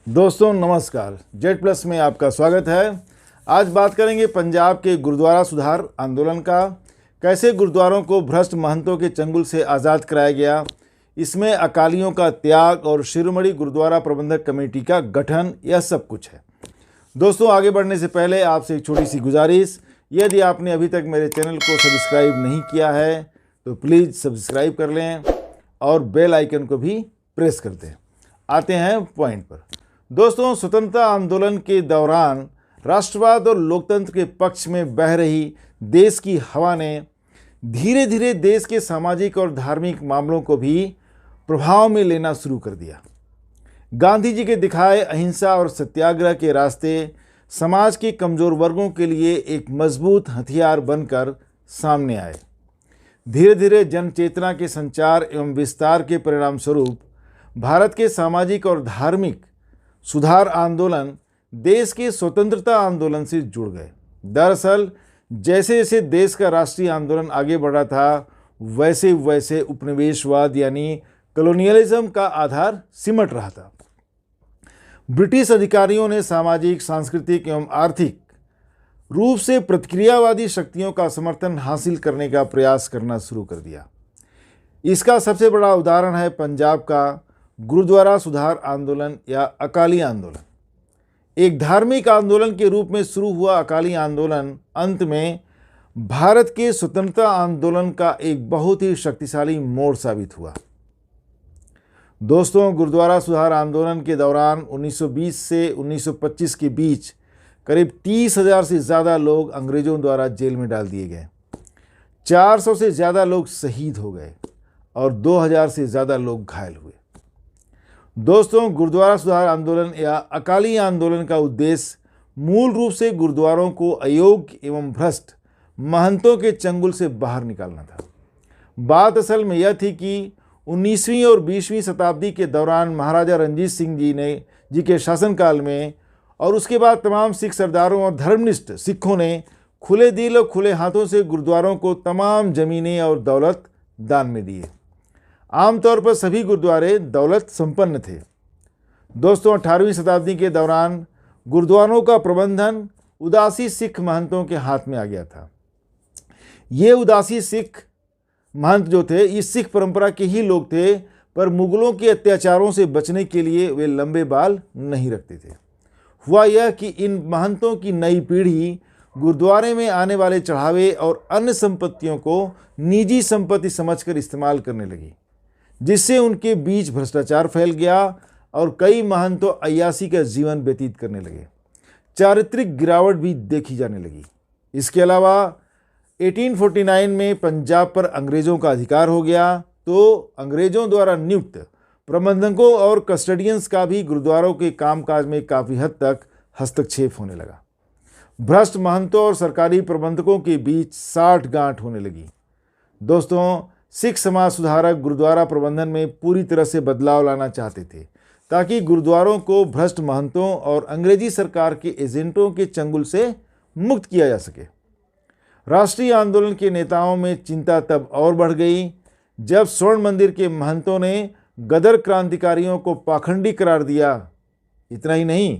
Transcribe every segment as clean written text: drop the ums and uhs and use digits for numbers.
दोस्तों नमस्कार, Z plus में आपका स्वागत है। आज बात करेंगे पंजाब के गुरुद्वारा सुधार आंदोलन का। कैसे गुरुद्वारों को भ्रष्ट महंतों के चंगुल से आज़ाद कराया गया, इसमें अकालियों का त्याग और शिरोमणि गुरुद्वारा प्रबंधक कमेटी का गठन, यह सब कुछ है। दोस्तों आगे बढ़ने से पहले आपसे एक छोटी सी गुजारिश, यदि आपने अभी तक मेरे चैनल को सब्सक्राइब नहीं किया है तो प्लीज़ सब्सक्राइब कर लें और बेल आइकन को भी प्रेस कर दें। आते हैं पॉइंट पर। दोस्तों, स्वतंत्रता आंदोलन के दौरान राष्ट्रवाद और लोकतंत्र के पक्ष में बह रही देश की हवा ने धीरे धीरे देश के सामाजिक और धार्मिक मामलों को भी प्रभाव में लेना शुरू कर दिया। गांधी जी के दिखाए अहिंसा और सत्याग्रह के रास्ते समाज के कमज़ोर वर्गों के लिए एक मजबूत हथियार बनकर सामने आए। धीरे धीरे जन चेतना के संचार एवं विस्तार के परिणाम स्वरूप भारत के सामाजिक और धार्मिक सुधार आंदोलन देश के स्वतंत्रता आंदोलन से जुड़ गए। दरअसल जैसे जैसे देश का राष्ट्रीय आंदोलन आगे बढ़ रहा था, वैसे वैसे उपनिवेशवाद यानी कॉलोनियलिज्म का आधार सिमट रहा था। ब्रिटिश अधिकारियों ने सामाजिक, सांस्कृतिक एवं आर्थिक रूप से प्रतिक्रियावादी शक्तियों का समर्थन हासिल करने का प्रयास करना शुरू कर दिया। इसका सबसे बड़ा उदाहरण है पंजाब का गुरुद्वारा सुधार आंदोलन या अकाली आंदोलन। एक धार्मिक आंदोलन के रूप में शुरू हुआ अकाली आंदोलन अंत में भारत के स्वतंत्रता आंदोलन का एक बहुत ही शक्तिशाली मोड़ साबित हुआ। दोस्तों, गुरुद्वारा सुधार आंदोलन के दौरान 1920 से 1925 के बीच करीब 30,000 से ज़्यादा लोग अंग्रेज़ों द्वारा जेल में डाल दिए गए। 400 से ज़्यादा लोग शहीद हो गए और 2000 से ज़्यादा लोग घायल हुए। दोस्तों, गुरुद्वारा सुधार आंदोलन या अकाली आंदोलन का उद्देश्य मूल रूप से गुरुद्वारों को अयोग्य एवं भ्रष्ट महंतों के चंगुल से बाहर निकालना था। बात असल में यह थी कि 19वीं और 20वीं शताब्दी के दौरान महाराजा रणजीत सिंह जी के शासनकाल में और उसके बाद तमाम सिख सरदारों और धर्मनिष्ठ सिखों ने खुले दिल और खुले हाथों से गुरुद्वारों को तमाम ज़मीनें और दौलत दान में दिए। आमतौर पर सभी गुरुद्वारे दौलत संपन्न थे। दोस्तों, 18वीं शताब्दी के दौरान गुरुद्वारों का प्रबंधन उदासी सिख महंतों के हाथ में आ गया था। ये उदासी सिख महंत जो थे, इस सिख परंपरा के ही लोग थे, पर मुगलों के अत्याचारों से बचने के लिए वे लंबे बाल नहीं रखते थे। हुआ यह कि इन महंतों की नई पीढ़ी गुरुद्वारे में आने वाले चढ़ावे और अन्य संपत्तियों को निजी संपत्ति समझकर इस्तेमाल करने लगी, जिससे उनके बीच भ्रष्टाचार फैल गया और कई महंतों अय्यासी का जीवन व्यतीत करने लगे। चारित्रिक गिरावट भी देखी जाने लगी। इसके अलावा 1849 में पंजाब पर अंग्रेज़ों का अधिकार हो गया, तो अंग्रेज़ों द्वारा नियुक्त प्रबंधकों और कस्टडियंस का भी गुरुद्वारों के कामकाज में काफ़ी हद तक हस्तक्षेप होने लगा। भ्रष्ट महंतों और सरकारी प्रबंधकों के बीच साठ-गांठ होने लगी। दोस्तों, सिख समाज सुधारक गुरुद्वारा प्रबंधन में पूरी तरह से बदलाव लाना चाहते थे ताकि गुरुद्वारों को भ्रष्ट महंतों और अंग्रेजी सरकार के एजेंटों के चंगुल से मुक्त किया जा सके। राष्ट्रीय आंदोलन के नेताओं में चिंता तब और बढ़ गई जब स्वर्ण मंदिर के महंतों ने गदर क्रांतिकारियों को पाखंडी करार दिया। इतना ही नहीं,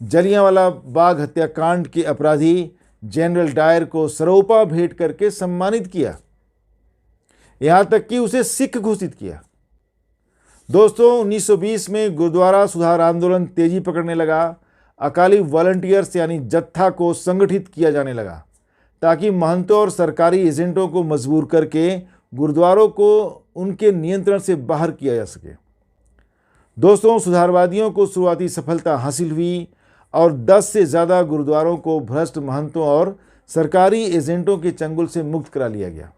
जलियांवाला बाग हत्याकांड के अपराधी जनरल डायर को सरोपा भेंट करके सम्मानित किया, यहाँ तक कि उसे सिख घोषित किया। दोस्तों, 1920 में गुरुद्वारा सुधार आंदोलन तेजी पकड़ने लगा। अकाली वॉलंटियर्स यानी जत्था को संगठित किया जाने लगा ताकि महंतों और सरकारी एजेंटों को मजबूर करके गुरुद्वारों को उनके नियंत्रण से बाहर किया जा सके। दोस्तों, सुधारवादियों को शुरुआती सफलता हासिल हुई और 10 से ज़्यादा गुरुद्वारों को भ्रष्ट महंतों और सरकारी एजेंटों के चंगुल से मुक्त करा लिया गया।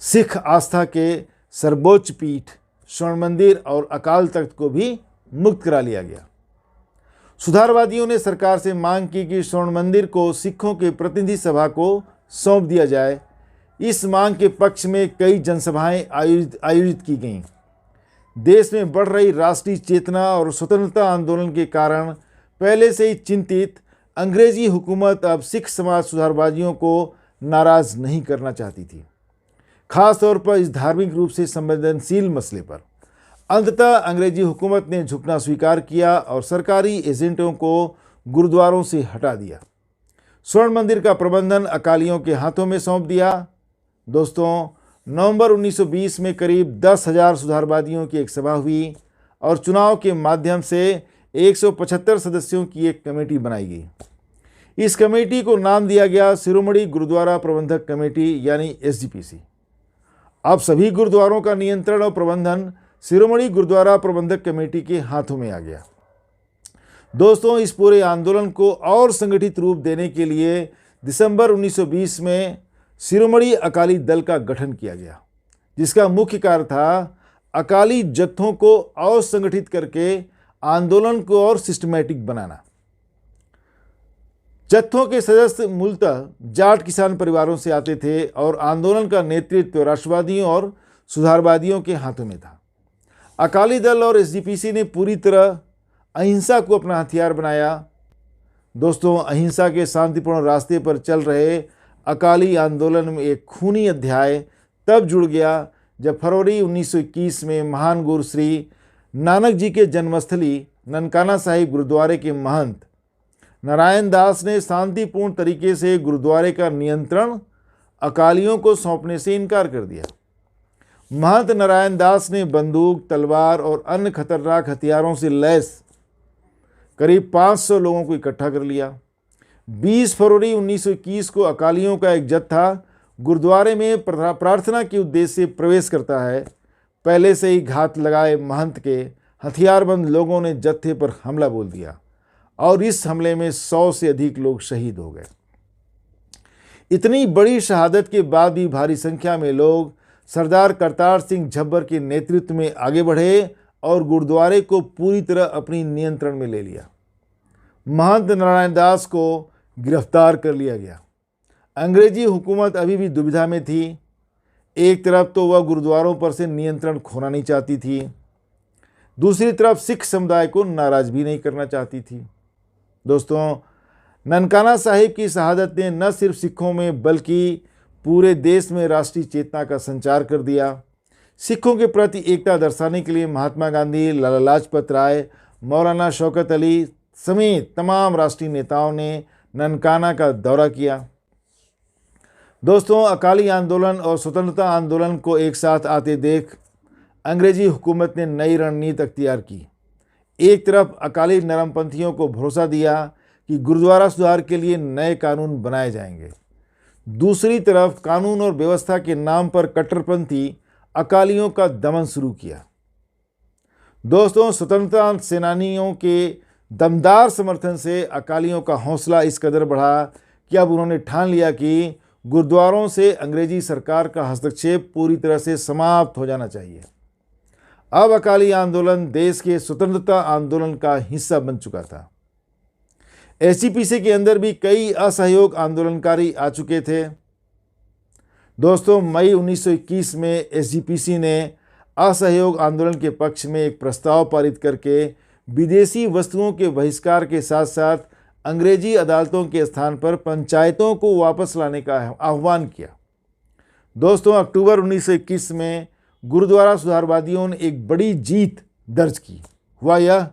सिख आस्था के सर्वोच्च पीठ स्वर्ण मंदिर और अकाल तख्त को भी मुक्त करा लिया गया। सुधारवादियों ने सरकार से मांग की कि स्वर्ण मंदिर को सिखों के प्रतिनिधि सभा को सौंप दिया जाए। इस मांग के पक्ष में कई जनसभाएं आयोजित की गईं। देश में बढ़ रही राष्ट्रीय चेतना और स्वतंत्रता आंदोलन के कारण पहले से ही चिंतित अंग्रेजी हुकूमत अब सिख समाज सुधारवादियों को नाराज़ नहीं करना चाहती थी, खास तौर पर इस धार्मिक रूप से संवेदनशील मसले पर। अंततः अंग्रेजी हुकूमत ने झुकना स्वीकार किया और सरकारी एजेंटों को गुरुद्वारों से हटा दिया। स्वर्ण मंदिर का प्रबंधन अकालियों के हाथों में सौंप दिया। दोस्तों, नवंबर 1920 में करीब 10,000 सुधारवादियों की एक सभा हुई और चुनाव के माध्यम से 175 सदस्यों की एक कमेटी बनाई गई। इस कमेटी को नाम दिया गया शिरोमणि गुरुद्वारा प्रबंधक कमेटी यानी SGPC। अब सभी गुरुद्वारों का नियंत्रण और प्रबंधन शिरोमणि गुरुद्वारा प्रबंधक कमेटी के हाथों में आ गया। दोस्तों, इस पूरे आंदोलन को और संगठित रूप देने के लिए दिसंबर 1920 में शिरोमणि अकाली दल का गठन किया गया, जिसका मुख्य कार्य था अकाली जत्थों को और संगठित करके आंदोलन को और सिस्टमैटिक बनाना। जत्थों के सदस्य मूलतः जाट किसान परिवारों से आते थे और आंदोलन का नेतृत्व राष्ट्रवादियों और सुधारवादियों के हाथों में था। अकाली दल और SGPC ने पूरी तरह अहिंसा को अपना हथियार बनाया। दोस्तों, अहिंसा के शांतिपूर्ण रास्ते पर चल रहे अकाली आंदोलन में एक खूनी अध्याय तब जुड़ गया जब फरवरी 1921 में महान गुरु श्री नानक जी के जन्मस्थली ननकाना साहिब गुरुद्वारे के महंत नारायण दास ने शांतिपूर्ण तरीके से गुरुद्वारे का नियंत्रण अकालियों को सौंपने से इनकार कर दिया। महंत नारायण दास ने बंदूक, तलवार और अन्य खतरनाक हथियारों से लैस करीब 500 लोगों को इकट्ठा कर लिया। 20 फरवरी 1921 को अकालियों का एक जत्था गुरुद्वारे में प्रार्थना के उद्देश्य से प्रवेश करता है। पहले से ही घात लगाए महंत के हथियारबंद लोगों ने जत्थे पर हमला बोल दिया और इस हमले में 100 से अधिक लोग शहीद हो गए। इतनी बड़ी शहादत के बाद भी भारी संख्या में लोग सरदार करतार सिंह झब्बर के नेतृत्व में आगे बढ़े और गुरुद्वारे को पूरी तरह अपनी नियंत्रण में ले लिया। महंत नारायण दास को गिरफ्तार कर लिया गया। अंग्रेजी हुकूमत अभी भी दुविधा में थी। एक तरफ तो वह गुरुद्वारों पर से नियंत्रण खोना नहीं चाहती थी, दूसरी तरफ सिख समुदाय को नाराज भी नहीं करना चाहती थी। दोस्तों, ननकाना साहिब की शहादत ने न सिर्फ सिखों में बल्कि पूरे देश में राष्ट्रीय चेतना का संचार कर दिया। सिखों के प्रति एकता दर्शाने के लिए महात्मा गांधी, लाला लाजपत राय, मौलाना शौकत अली समेत तमाम राष्ट्रीय नेताओं ने ननकाना का दौरा किया। दोस्तों, अकाली आंदोलन और स्वतंत्रता आंदोलन को एक साथ आते देख अंग्रेजी हुकूमत ने नई रणनीति अख्तियार की। एक तरफ अकाली नरमपंथियों को भरोसा दिया कि गुरुद्वारा सुधार के लिए नए कानून बनाए जाएंगे। दूसरी तरफ कानून और व्यवस्था के नाम पर कट्टरपंथी अकालियों का दमन शुरू किया। दोस्तों, स्वतंत्रता सेनानियों के दमदार समर्थन से अकालियों का हौसला इस कदर बढ़ा कि अब उन्होंने ठान लिया कि गुरुद्वारों से अंग्रेजी सरकार का हस्तक्षेप पूरी तरह से समाप्त हो जाना चाहिए। अब अकाली आंदोलन देश के स्वतंत्रता आंदोलन का हिस्सा बन चुका था। SGPC के अंदर भी कई असहयोग आंदोलनकारी आ चुके थे। दोस्तों, मई 1921 में SGPC ने असहयोग आंदोलन के पक्ष में एक प्रस्ताव पारित करके विदेशी वस्तुओं के बहिष्कार के साथ साथ अंग्रेजी अदालतों के स्थान पर पंचायतों को वापस लाने का आह्वान किया। दोस्तों, अक्टूबर 1921 में गुरुद्वारा सुधारवादियों ने एक बड़ी जीत दर्ज की। हुआ यह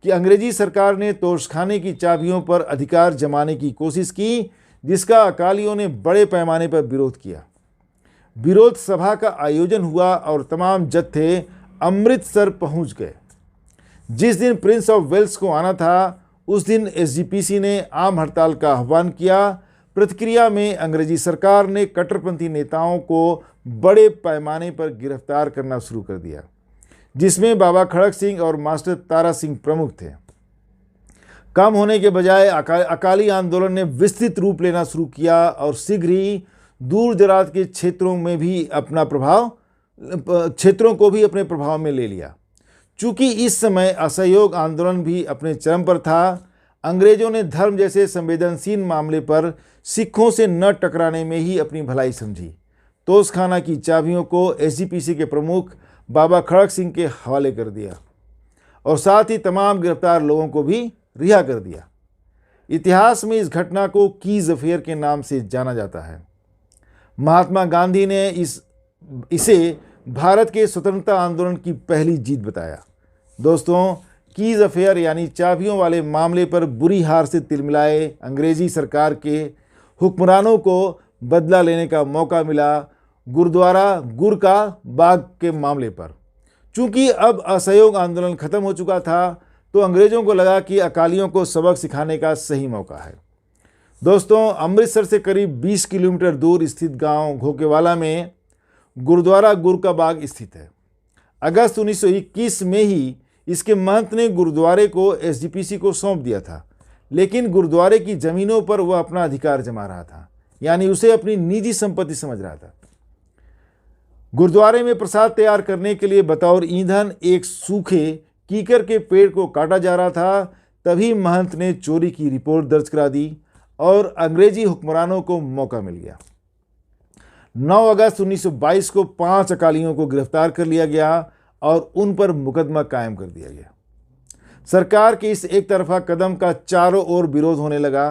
कि अंग्रेजी सरकार ने तोशखाने की चाबियों पर अधिकार जमाने की कोशिश की, जिसका अकालियों ने बड़े पैमाने पर विरोध किया। विरोध सभा का आयोजन हुआ और तमाम जत्थे अमृतसर पहुंच गए। जिस दिन प्रिंस ऑफ वेल्स को आना था उस दिन SGPC ने आम हड़ताल का आह्वान किया। प्रतिक्रिया में अंग्रेजी सरकार ने कट्टरपंथी नेताओं को बड़े पैमाने पर गिरफ्तार करना शुरू कर दिया, जिसमें बाबा खड़क सिंह और मास्टर तारा सिंह प्रमुख थे। कम होने के बजाय अकाली आंदोलन ने विस्तृत रूप लेना शुरू किया और शीघ्र ही दूर दराज के क्षेत्रों को भी अपने प्रभाव में ले लिया। चूंकि इस समय असहयोग आंदोलन भी अपने चरम पर था, अंग्रेजों ने धर्म जैसे संवेदनशील मामले पर सिखों से न टकराने में ही अपनी भलाई समझी। तोशखाना की चाबियों को SGPC के प्रमुख बाबा खड़क सिंह के हवाले कर दिया और साथ ही तमाम गिरफ्तार लोगों को भी रिहा कर दिया। इतिहास में इस घटना को कीज अफेयर के नाम से जाना जाता है। महात्मा गांधी ने इसे भारत के स्वतंत्रता आंदोलन की पहली जीत बताया। दोस्तों, कीज अफेयर यानी चाबियों वाले मामले पर बुरी हार से तिलमिलाए अंग्रेजी सरकार के हुक्मरानों को बदला लेने का मौका मिला गुरुद्वारा गुर का बाग के मामले पर। चूंकि अब असहयोग आंदोलन खत्म हो चुका था तो अंग्रेजों को लगा कि अकालियों को सबक सिखाने का सही मौका है। दोस्तों, अमृतसर से करीब 20 किलोमीटर दूर स्थित गांव घोकेवाला में गुरुद्वारा गुर का बाग स्थित है। अगस्त 1921 में ही इसके महंत ने गुरुद्वारे को एसजीपीसी को सौंप दिया था, लेकिन गुरुद्वारे की जमीनों पर वह अपना अधिकार जमा रहा था, यानी उसे अपनी निजी संपत्ति समझ रहा था। गुरुद्वारे में प्रसाद तैयार करने के लिए बतौर ईंधन एक सूखे कीकर के पेड़ को काटा जा रहा था। तभी महंत ने चोरी की रिपोर्ट दर्ज करा दी और अंग्रेजी हुक्मरानों को मौका मिल गया। 9 अगस्त 1922 को 5 अकालियों को गिरफ्तार कर लिया गया और उन पर मुकदमा कायम कर दिया गया। सरकार के इस एक तरफा कदम का चारों ओर विरोध होने लगा।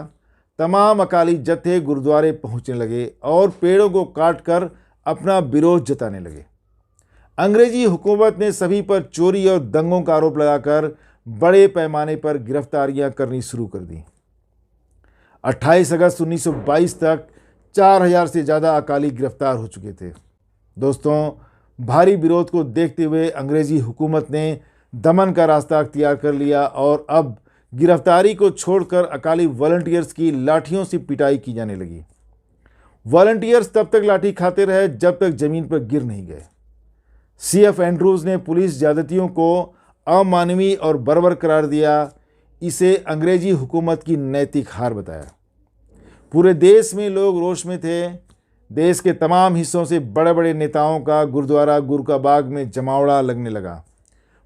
तमाम अकाली जत्थे गुरुद्वारे पहुंचने लगे और पेड़ों को काटकर अपना विरोध जताने लगे। अंग्रेजी हुकूमत ने सभी पर चोरी और दंगों का आरोप लगाकर बड़े पैमाने पर गिरफ्तारियां करनी शुरू कर दी। 28 अगस्त 1922 तक 4000 से ज़्यादा अकाली गिरफ्तार हो चुके थे। दोस्तों, भारी विरोध को देखते हुए अंग्रेजी हुकूमत ने दमन का रास्ता अख्तियार कर लिया और अब गिरफ्तारी को छोड़कर अकाली वॉलंटियर्स की लाठियों से पिटाई की जाने लगी। वॉलंटियर्स तब तक लाठी खाते रहे जब तक जमीन पर गिर नहीं गए। CF एंड्रूज ने पुलिस ज्यादतियों को अमानवीय और बर्बर करार दिया। इसे अंग्रेजी हुकूमत की नैतिक हार बताया। पूरे देश में लोग रोष में थे। देश के तमाम हिस्सों से बड़े बड़े नेताओं का गुरुद्वारा गुर का बाग में जमावड़ा लगने लगा।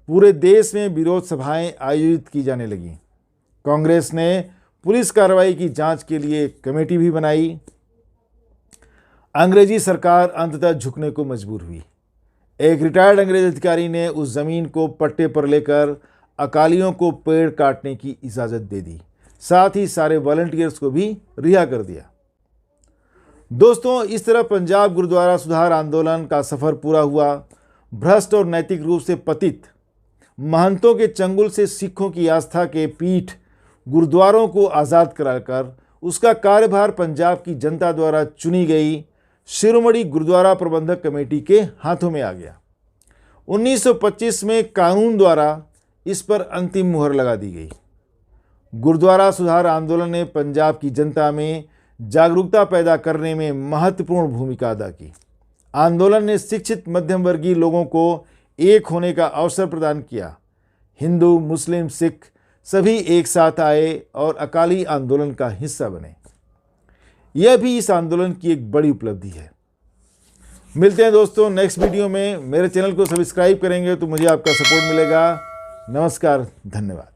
पूरे देश में विरोध सभाएं आयोजित की जाने लगीं। कांग्रेस ने पुलिस कार्रवाई की जांच के लिए कमेटी भी बनाई। अंग्रेजी सरकार अंततः झुकने को मजबूर हुई। एक रिटायर्ड अंग्रेज अधिकारी ने उस जमीन को पट्टे पर लेकर अकालियों को पेड़ काटने की इजाज़त दे दी। साथ ही सारे वॉलंटियर्स को भी रिहा कर दिया। दोस्तों, इस तरह पंजाब गुरुद्वारा सुधार आंदोलन का सफ़र पूरा हुआ। भ्रष्ट और नैतिक रूप से पतित महंतों के चंगुल से सिखों की आस्था के पीठ गुरुद्वारों को आज़ाद कराकर उसका कार्यभार पंजाब की जनता द्वारा चुनी गई शिरोमणि गुरुद्वारा प्रबंधक कमेटी के हाथों में आ गया। 1925 में कानून द्वारा इस पर अंतिम मुहर लगा दी गई। गुरुद्वारा सुधार आंदोलन ने पंजाब की जनता में जागरूकता पैदा करने में महत्वपूर्ण भूमिका अदा की। आंदोलन ने शिक्षित मध्यम वर्गीय लोगों को एक होने का अवसर प्रदान किया। हिंदू, मुस्लिम, सिख सभी एक साथ आए और अकाली आंदोलन का हिस्सा बने। यह भी इस आंदोलन की एक बड़ी उपलब्धि है। मिलते हैं दोस्तों नेक्स्ट वीडियो में। मेरे चैनल को सब्सक्राइब करेंगे तो मुझे आपका सपोर्ट मिलेगा। नमस्कार, धन्यवाद।